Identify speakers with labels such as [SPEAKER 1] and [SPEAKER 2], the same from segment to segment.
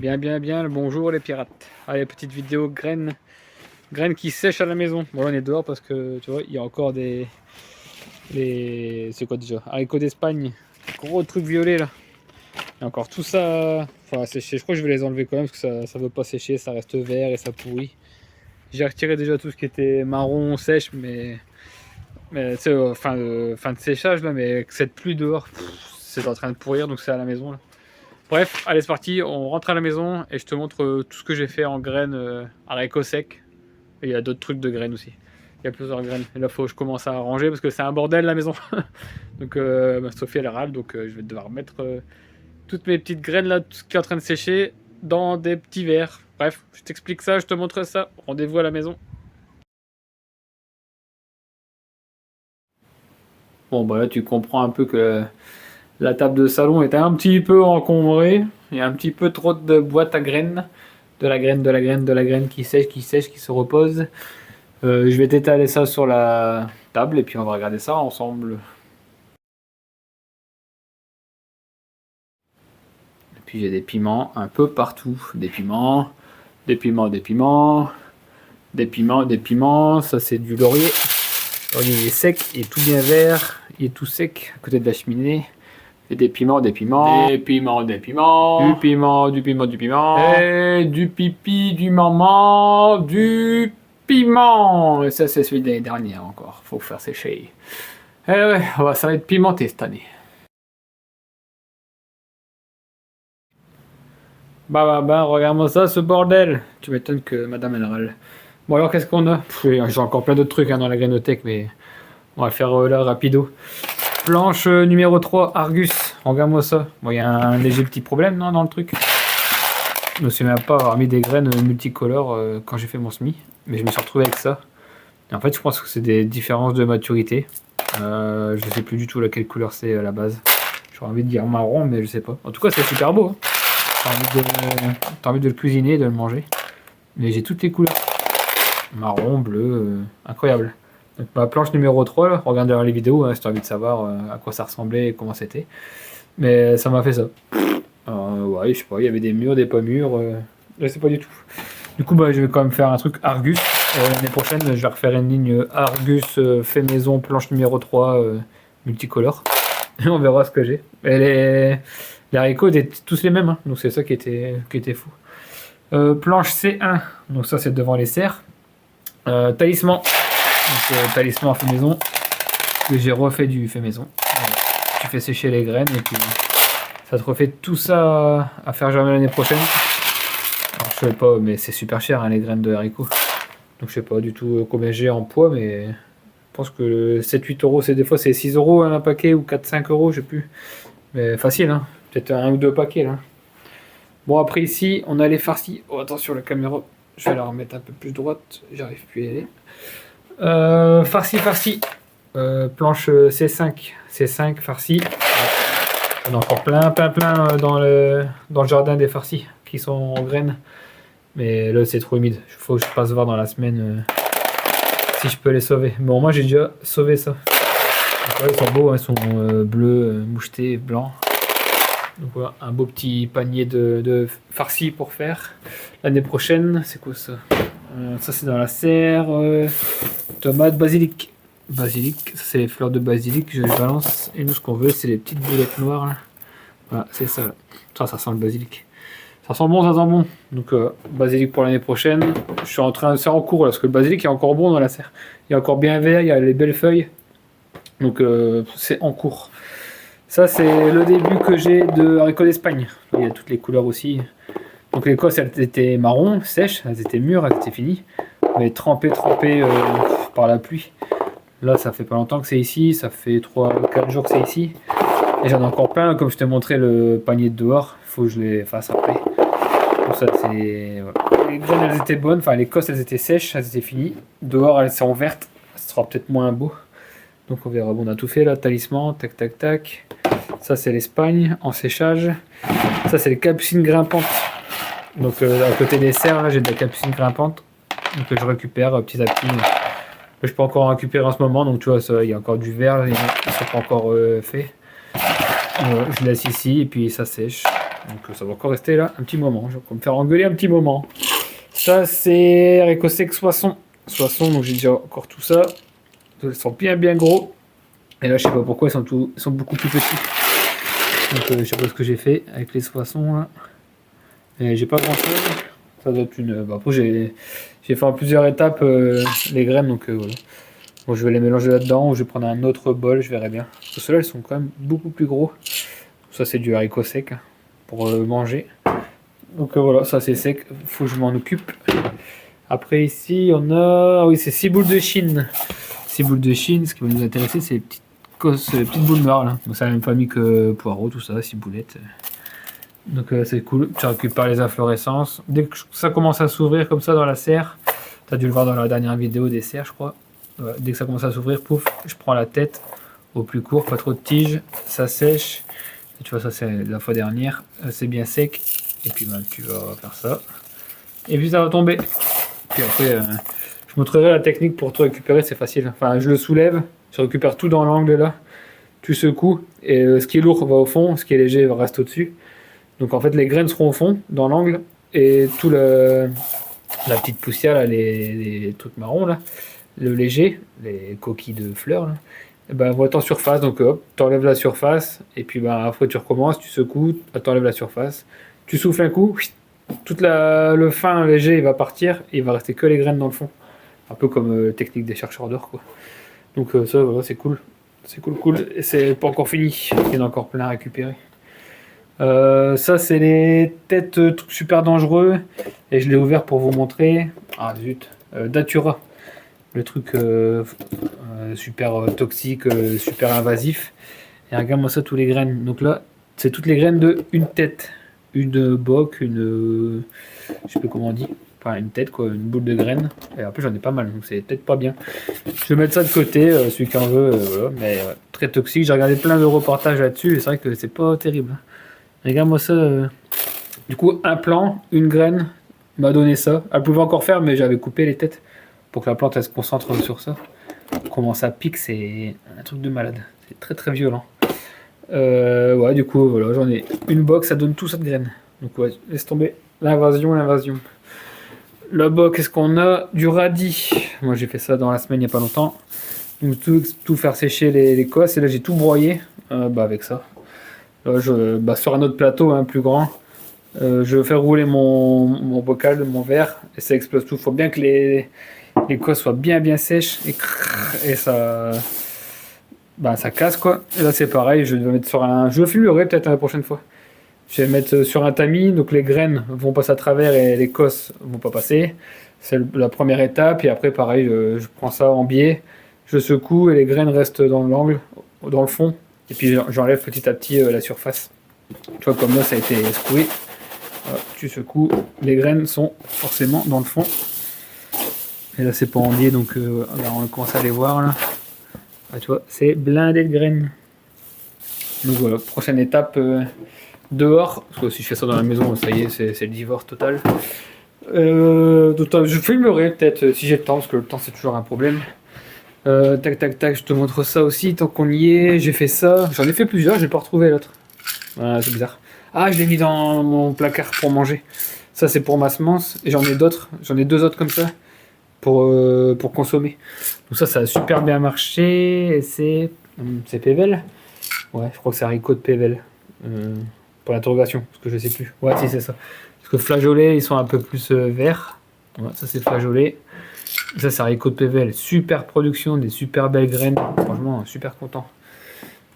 [SPEAKER 1] Bien, bonjour les pirates. Allez, petite vidéo graines qui sèchent à la maison. Bon, là, on est dehors parce que tu vois, il y a encore c'est quoi déjà? Haricots d'Espagne, gros truc violet là. Il y a encore tout ça, enfin sécher. Je crois que je vais les enlever quand même parce que ça veut pas sécher, ça reste vert et ça pourrit. J'ai retiré déjà tout ce qui était marron sèche, mais tu sais, fin de séchage là, mais que cette pluie dehors, c'est en train de pourrir donc c'est à la maison là. Bref, allez c'est parti, on rentre à la maison et je te montre tout ce que j'ai fait en graines haricots secs. Et il y a d'autres trucs de graines aussi. Il y a plusieurs graines. Et là, faut que je commence à ranger parce que c'est un bordel la maison. Donc Sophie elle râle, donc je vais devoir mettre toutes mes petites graines là, tout ce qui est en train de sécher, dans des petits verres. Bref, je t'explique ça, je te montre ça. Rendez-vous à la maison. Bon bah là tu comprends un peu que la table de salon est un petit peu encombrée. Il y a un petit peu trop de boîtes à graines. De la graine qui sèche, qui se repose. Je vais t'étaler ça sur la table et puis on va regarder ça ensemble. Et puis j'ai des piments un peu partout. Des piments. Ça c'est du laurier. Le laurier il est sec, il est tout bien vert, il est tout sec à côté de la cheminée. Et des piments. Du piment. Et du pipi, du maman, du piment. Et ça, c'est celui de l'année dernière encore. Faut faire sécher. Eh ouais, ça va être pimenté cette année. Regarde-moi ça, ce bordel. Tu m'étonnes que madame elle râle. Bon alors, qu'est-ce qu'on a? J'ai encore plein d'autres trucs dans la grainothèque, mais on va faire là rapido. Planche numéro 3, Argus. Regarde-moi ça. Bon, il y a un léger petit problème non, dans le truc. Je me souviens pas avoir mis des graines multicolores quand j'ai fait mon semis, mais je me suis retrouvé avec ça. Et en fait, je pense que c'est des différences de maturité. Je ne sais plus du tout laquelle couleur c'est à la base. J'aurais envie de dire marron, mais je sais pas. En tout cas, c'est super beau. Hein. T'as envie de le cuisiner, de le manger. Mais j'ai toutes les couleurs. Marron, bleu, incroyable. Donc ma planche numéro 3, là, regarde derrière les vidéos hein, si tu as envie de savoir à quoi ça ressemblait et comment c'était. Mais ça m'a fait ça. Ouais, je sais pas, il y avait des murs, des pas mûrs. Je sais pas du tout. Du coup, je vais quand même faire un truc Argus. L'année prochaine, je vais refaire une ligne Argus fait maison, planche numéro 3 multicolore. Et on verra ce que j'ai. Et les haricots étaient tous les mêmes, hein, donc c'est ça qui était fou. Planche C1, donc ça c'est devant les serres. Talisman, donc talisman fait maison. Que j'ai refait du fait maison. Voilà. Tu fais sécher les graines et puis ça te refait tout ça à faire germer l'année prochaine. Alors je sais pas, mais c'est super cher hein, les graines de haricots. Donc je sais pas du tout combien j'ai en poids, mais je pense que 7-8 euros, des fois c'est 6 euros un paquet ou 4-5 euros, je sais plus. Mais facile, hein. Peut-être un ou deux paquets là. Bon après ici, on a les farcis. Oh attention la caméra, je vais la remettre un peu plus droite, j'arrive plus à y aller. Farci. Planche C5 farci. On a encore plein dans le jardin des farcis qui sont en graines. Mais là c'est trop humide. Il faut que je passe voir dans la semaine si je peux les sauver. Bon moi j'ai déjà sauvé ça. Donc, ouais, ils sont beaux, hein, ils sont bleus, mouchetés, blancs. Donc voilà, un beau petit panier de farcis pour faire. L'année prochaine, c'est quoi ça? Ça c'est dans la serre. Tomate, basilic. Basilic, ça c'est les fleurs de basilic, je les balance. Et nous ce qu'on veut c'est les petites boulettes noires là. Voilà, c'est ça là. Ça sent le basilic. Ça sent bon. Donc basilic pour l'année prochaine. Je suis en train de faire en cours là, parce que le basilic est encore bon dans la serre. Il est encore bien vert, il y a les belles feuilles. Donc c'est en cours. Ça c'est le début que j'ai de haricots d'Espagne. Il y a toutes les couleurs aussi. Donc l'écosse elles étaient marron, sèches, elles étaient mûres, elles étaient finies. Mais trempées par la pluie. Là ça fait pas longtemps que c'est ici, ça fait 3-4 jours que c'est ici. Et j'en ai encore plein, comme je t'ai montré le panier de dehors, il faut que je les fasse après. Tout ça c'est... Voilà. Les graines elles étaient bonnes, enfin les cosses elles étaient sèches, elles étaient finies. Dehors elles sont vertes, ça sera peut-être moins beau. Donc on verra, bon, on a tout fait là, talisman, tac. Ça c'est l'Espagne en séchage. Ça c'est les capucines grimpantes. Donc à côté des serres là j'ai des capucines grimpantes. Donc je récupère petit à petit. Je peux encore en récupérer en ce moment, donc tu vois, il y a encore du vert, ils ne sont pas encore faits. Je laisse ici et puis ça sèche. Donc ça va encore rester là un petit moment. Je vais me faire engueuler un petit moment. Ça c'est haricots secs Soissons. Soissons, donc j'ai déjà encore tout ça. Ils sont bien gros. Et là je sais pas pourquoi ils sont beaucoup plus petits. Donc je sais pas ce que j'ai fait avec les Soissons là. Et j'ai pas grand chose. Ça doit être une. Bah, après j'ai fait en plusieurs étapes les graines, donc voilà. Bon, je vais les mélanger là-dedans ou je vais prendre un autre bol, je verrai bien. Parce que ceux-là, ils sont quand même beaucoup plus gros. Ça, c'est du haricot sec hein, pour manger. Donc voilà, ça c'est sec, faut que je m'en occupe. Après ici, on a... Ah oui, c'est 6 boules de Chine. 6 boules de Chine, ce qui va nous intéresser, c'est les petites boules noires. Là. Donc c'est la même famille que poireaux, tout ça, 6 boulettes. Donc c'est cool, tu récupères les inflorescences. Dès que ça commence à s'ouvrir comme ça dans la serre, tu as dû le voir dans la dernière vidéo des serres, je crois. Ouais, dès que ça commence à s'ouvrir, pouf, je prends la tête au plus court, pas trop de tiges, ça sèche. Et tu vois, ça c'est la fois dernière, c'est bien sec. Et puis ben, tu vas faire ça. Et puis ça va tomber. Puis après, je montrerai la technique pour tout récupérer, c'est facile. Enfin, je le soulève, je récupère tout dans l'angle là. Tu secoues, et ce qui est lourd va au fond, ce qui est léger va rester au-dessus. Donc en fait, les graines seront au fond, dans l'angle, et tout la petite poussière, là, les trucs marrons là, le léger, les coquilles de fleurs, là, et ben, vont être en surface. Donc hop, t'enlèves la surface, et puis ben, après tu recommences, tu secoues, t'enlèves la surface, tu souffles un coup, toute le fin léger il va partir, et il va rester que les graines dans le fond. Un peu comme technique des chercheurs d'or quoi. Donc ça voilà, c'est cool. C'est cool. Et c'est pas encore fini, il y en a encore plein à récupérer. Ça c'est les têtes trucs super dangereux et je l'ai ouvert pour vous montrer. Ah zut, Datura, le truc super toxique, super invasif. Et regarde-moi ça, tous les graines. Donc là, c'est toutes les graines de une tête, une boc, une, je sais plus comment on dit, enfin une tête quoi, une boule de graines. Et après j'en ai pas mal, donc c'est peut-être pas bien. Je vais mettre ça de côté, celui qui en veut, voilà. Mais très toxique. J'ai regardé plein de reportages là-dessus et c'est vrai que c'est pas terrible. Regarde-moi ça. Du coup, un plant, une graine m'a donné ça. Elle pouvait encore faire, mais j'avais coupé les têtes pour que la plante elle se concentre sur ça. Comment ça pique, c'est un truc de malade. C'est très très violent. Ouais, du coup, voilà, j'en ai une box, ça donne tout ça de graines. Donc ouais, laisse tomber. L'invasion. Là-bas, qu'est-ce qu'on a? Du radis. Moi, j'ai fait ça dans la semaine, il n'y a pas longtemps. Donc tout faire sécher les cosses. Et là, j'ai tout broyé avec ça. Là, sur un autre plateau, plus grand, je vais faire rouler mon bocal, mon verre, et ça explose tout. Il faut bien que les cosses soient bien sèches, et ça casse quoi. Et là c'est pareil, je vais mettre sur je le filmerai peut-être la prochaine fois. Je vais mettre sur un tamis, donc les graines vont passer à travers et les cosses vont pas passer. C'est la première étape, et après pareil, je prends ça en biais, je secoue et les graines restent dans l'angle, dans le fond. Et puis j'enlève petit à petit la surface. Tu vois, comme là ça a été secoué. Tu secoues, les graines sont forcément dans le fond. Et là c'est pas en biais, donc là, on commence à les voir là. Tu vois, c'est blindé de graines. Donc voilà, prochaine étape dehors. Parce que si je fais ça dans la maison, ça y est, c'est le divorce total. Je filmerai peut-être si j'ai le temps, parce que le temps c'est toujours un problème. Tac, je te montre ça aussi, tant qu'on y est, j'ai fait ça, j'en ai fait plusieurs, j'ai pas retrouvé l'autre. Voilà, c'est bizarre. Ah, je l'ai mis dans mon placard pour manger. Ça c'est pour ma semence, et j'en ai d'autres, j'en ai 2 autres comme ça, pour consommer. Donc ça a super bien marché, et c'est Pével. Ouais, je crois que c'est haricot de Pével. Pour l'interrogation, parce que je sais plus. Ouais, si c'est ça. Parce que flageolets, ils sont un peu plus verts. Ouais, ça c'est flageolet. Ça c'est haricot de Pével, super production, des super belles graines, franchement super content.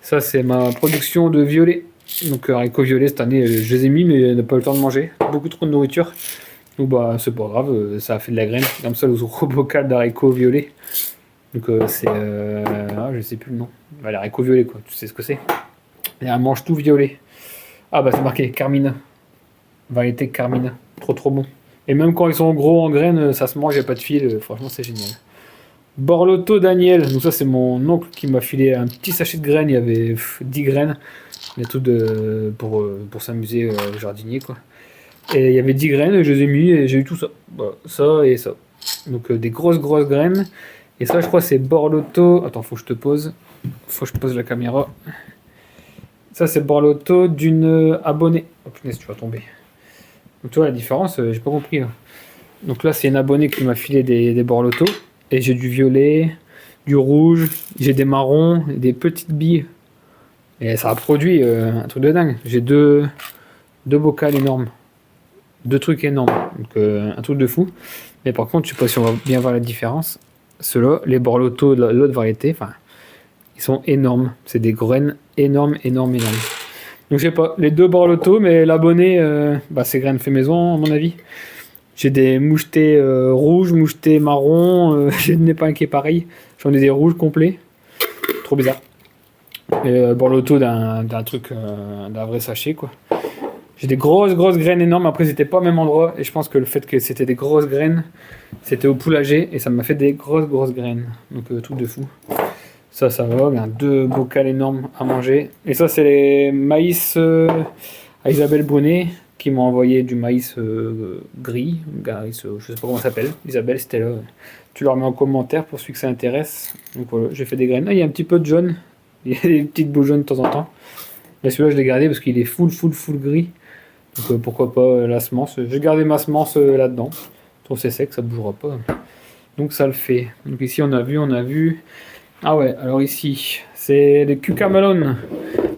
[SPEAKER 1] Ça c'est ma production de violet. Donc haricots violets cette année je les ai mis mais on n'a pas eu le temps de manger, beaucoup trop de nourriture. Donc bah c'est pas grave, ça a fait de la graine, comme ça le gros bocal d'haricots violets. Donc c'est, je sais plus le nom, bah, les haricots violets quoi, tu sais ce que c'est. Et un mange tout violet. Ah bah c'est marqué Carmina, variété Carmina, trop bon. Et même quand ils sont gros en graines, ça se mange, il n'y a pas de fil, franchement c'est génial. Borlotto Daniel, donc ça c'est mon oncle qui m'a filé un petit sachet de graines, il y avait 10 graines, mais tout pour s'amuser jardinier quoi. Et il y avait 10 graines, je les ai mis et j'ai eu tout ça. Voilà, ça et ça. Donc des grosses graines. Et ça je crois c'est Borlotto, attends faut que je te pose, faut que je pose la caméra. Ça, c'est Borlotto d'une abonnée. Oh punaise, tu vas tomber. Donc, tu vois la différence, j'ai pas compris. Là. Donc là, c'est une abonnée qui m'a filé des Borlotto. Et j'ai du violet, du rouge, j'ai des marrons, et des petites billes. Et ça a produit un truc de dingue. J'ai deux bocals énormes. Deux trucs énormes. Donc un truc de fou. Mais par contre, je sais pas si on va bien voir la différence. Ceux-là, les Borlotto de l'autre variété, enfin, ils sont énormes. C'est des graines énormes, énormes, énormes. Donc je sais pas, les deux Borlotto, mais l'abonné, c'est graines fait maison, à mon avis. J'ai des mouchetés rouges, mouchetés marron, j'ai le népal qui est pareil. J'en ai des rouges complets. Trop bizarre. Et Borlotto d'un truc, d'un vrai sachet, quoi. J'ai des grosses graines énormes. Après, c'était pas au même endroit. Et je pense que le fait que c'était des grosses graines, c'était au poulager. Et ça m'a fait des grosses graines. Donc, truc de fou. Ça va. Il y a deux bocals énormes à manger. Et ça, c'est les maïs à Isabelle Bonnet qui m'a envoyé du maïs gris. Je sais pas comment ça s'appelle. Isabelle, c'était là. Tu leur mets en commentaire pour celui que ça intéresse. Donc voilà, j'ai fait des graines. Ah, il y a un petit peu de jaune. Il y a des petites boules jaunes de temps en temps. Là, celui-là, je l'ai gardé parce qu'il est full gris. Donc pourquoi pas la semence. J'ai gardé ma semence là-dedans. Trop c'est sec, ça bougera pas. Donc ça le fait. Donc ici, on a vu. Ah ouais, alors ici, c'est des cucamelons.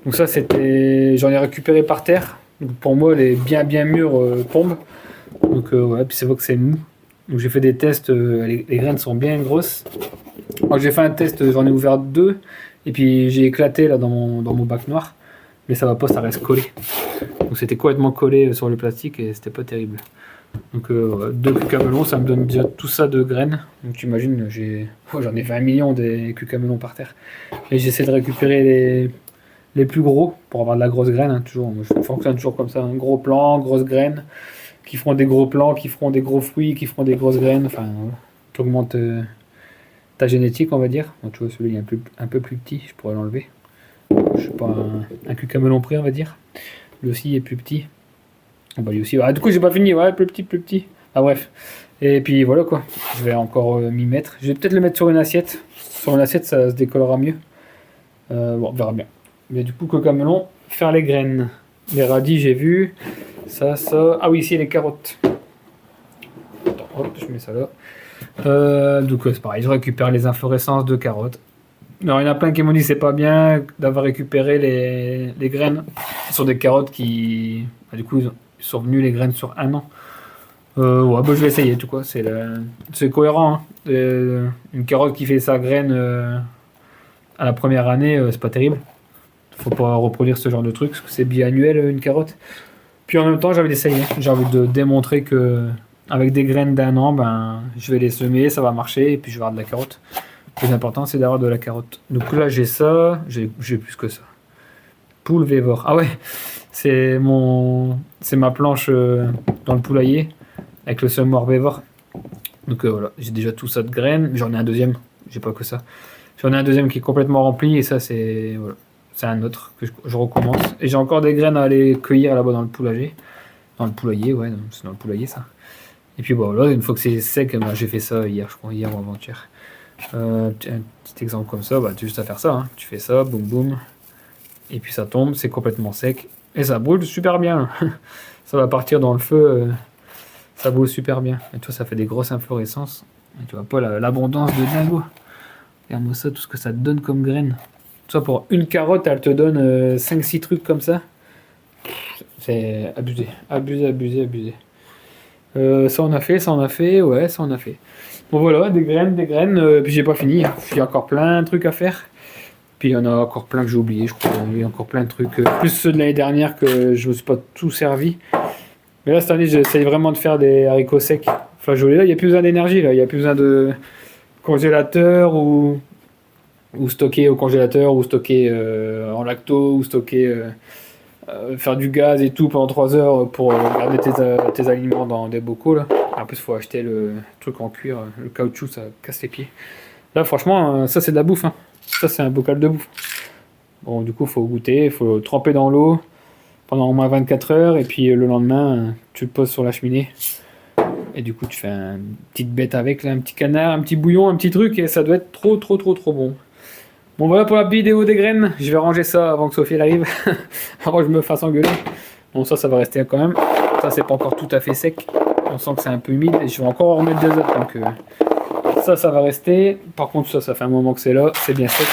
[SPEAKER 1] Donc ça, j'en ai récupéré par terre. Donc pour moi, les bien mûrs tombent. Donc ouais, puis c'est vrai que c'est mou. Donc j'ai fait des tests, les graines sont bien grosses. Alors j'ai fait un test, j'en ai ouvert 2. Et puis j'ai éclaté là dans mon bac noir. Mais ça va pas, ça reste collé. Donc c'était complètement collé sur le plastique et c'était pas terrible. Donc 2 cucamelons, ça me donne déjà tout ça de graines. Donc tu imagines, j'en ai 20 millions des cucamelons par terre. Et j'essaie de récupérer les plus gros pour avoir de la grosse graine. Hein, toujours, je fonctionne toujours comme ça. Un gros plant, grosse graine, qui feront des gros plants, qui feront des gros fruits, qui feront des grosses graines. Enfin, tu augmentes ta génétique, on va dire. Donc, tu vois, celui-là est un peu plus petit, je pourrais l'enlever. Je sais pas, un cucamelon près, on va dire. Lui aussi est plus petit. Lui aussi. Ah, du coup, j'ai pas fini. Ouais, plus petit. Ah, bref. Et puis voilà quoi. Je vais encore m'y mettre. Je vais peut-être le mettre sur une assiette. Sur une assiette, ça se décollera mieux. On verra bien. Mais du coup, cucamelon, faire les graines. Les radis, j'ai vu. Ça. Ah oui, ici, les carottes. Attends, hop, je mets ça là. Donc, c'est pareil. Je récupère les inflorescences de carottes. Alors, il y en a plein qui m'ont dit que c'est pas bien d'avoir récupéré les graines sur des carottes qui. Du coup, ils sont venus les graines sur 1 an. Ouais, je vais essayer, tout quoi. C'est cohérent. Hein. Une carotte qui fait sa graine à la première année, c'est pas terrible. Faut pas reproduire ce genre de truc, parce que c'est biannuel une carotte. Puis en même temps, j'ai envie d'essayer. J'ai envie de démontrer que avec des graines d'1 an, je vais les semer, ça va marcher, et puis je vais avoir de la carotte. Le plus important, c'est d'avoir de la carotte. Donc là, j'ai ça. J'ai plus que ça. Poule Vévore. Ah ouais, c'est ma planche dans le poulailler avec le semoir Vévore. Donc voilà, j'ai déjà tout ça de graines. J'en ai un deuxième. J'ai pas que ça. J'en ai un deuxième qui est complètement rempli et ça, c'est un autre que je recommence. Et j'ai encore des graines à aller cueillir là-bas dans le poulailler. Dans le poulailler, ouais, c'est dans le poulailler ça. Et puis voilà, une fois que c'est sec, j'ai fait ça hier, je crois, hier ou avant-hier. Un petit exemple comme ça, tu as juste à faire ça, hein. Tu fais ça, boum boum, et puis ça tombe, c'est complètement sec, et ça brûle super bien. Ça va partir dans le feu, ça brûle super bien. Et toi, ça fait des grosses inflorescences. Et tu vois pas l'abondance de dingo. Regarde-moi ça, tout ce que ça te donne comme graines. Toi, pour une carotte, elle te donne 5-6 trucs comme ça. C'est abusé. Ça on a fait, ouais, ça on a fait. Bon voilà, des graines, puis j'ai pas fini, il y a encore plein de trucs à faire. Puis il y en a encore plein que j'ai oublié, je crois. Il y a encore plein de trucs, plus ceux de l'année dernière que je me suis pas tout servi. Mais là cette année, j'essaye vraiment de faire des haricots secs flageolés. Là, il n'y a plus besoin d'énergie, là, il n'y a plus besoin de congélateur ou stocker au congélateur, ou stocker en lacto, ou stocker... faire du gaz et tout pendant 3 heures pour garder tes aliments dans des bocaux là. En plus, il faut acheter le truc en cuir, le caoutchouc, ça casse les pieds. Là, franchement, ça c'est de la bouffe. Hein. Ça, c'est un bocal de bouffe. Bon, du coup, il faut goûter, il faut tremper dans l'eau pendant au moins 24 heures et puis le lendemain, tu le poses sur la cheminée. Et du coup, tu fais une petite bête avec, là, un petit canard, un petit bouillon, un petit truc et ça doit être trop bon. Bon voilà pour la vidéo des graines, je vais ranger ça avant que Sophie elle arrive, avant que je me fasse engueuler. Bon ça va rester quand même, ça c'est pas encore tout à fait sec, on sent que c'est un peu humide et je vais encore en remettre des autres, donc ça va rester. Par contre ça fait un moment que c'est là, c'est bien sec,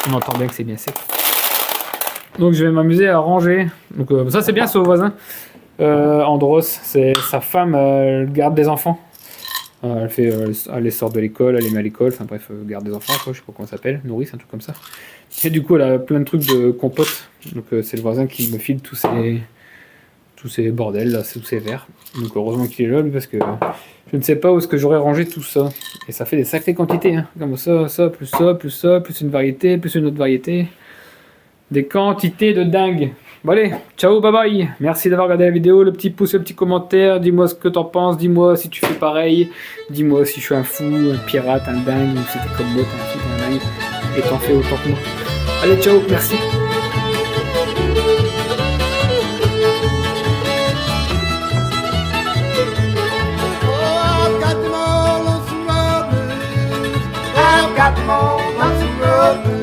[SPEAKER 1] on entend bien que c'est bien sec. Donc je vais m'amuser à ranger, donc ça c'est bien, c'est au voisin, Andros, c'est sa femme, elle garde des enfants. Elle les sort de l'école, elle les met à l'école, enfin bref, garde des enfants, quoi, je sais pas comment ça s'appelle, nourrice, un truc comme ça. Et du coup, elle a plein de trucs de compote, donc c'est le voisin qui me file tous ces bordels, là, tous ces verres. Donc heureusement qu'il est là, lui, parce que je ne sais pas où est-ce que j'aurais rangé tout ça. Et ça fait des sacrées quantités, hein, comme ça, plus une variété, plus une autre variété. Des quantités de dingue. Bon allez, ciao, bye bye. Merci d'avoir regardé la vidéo, le petit pouce, le petit commentaire. Dis-moi ce que t'en penses, dis-moi si tu fais pareil. Dis-moi si je suis un fou, un pirate, un dingue, ou si t'es comme moi, t'es un fou, t'es un dingue. Et t'en fais autant que moi. Allez, ciao, merci.
[SPEAKER 2] I've got more than some roses.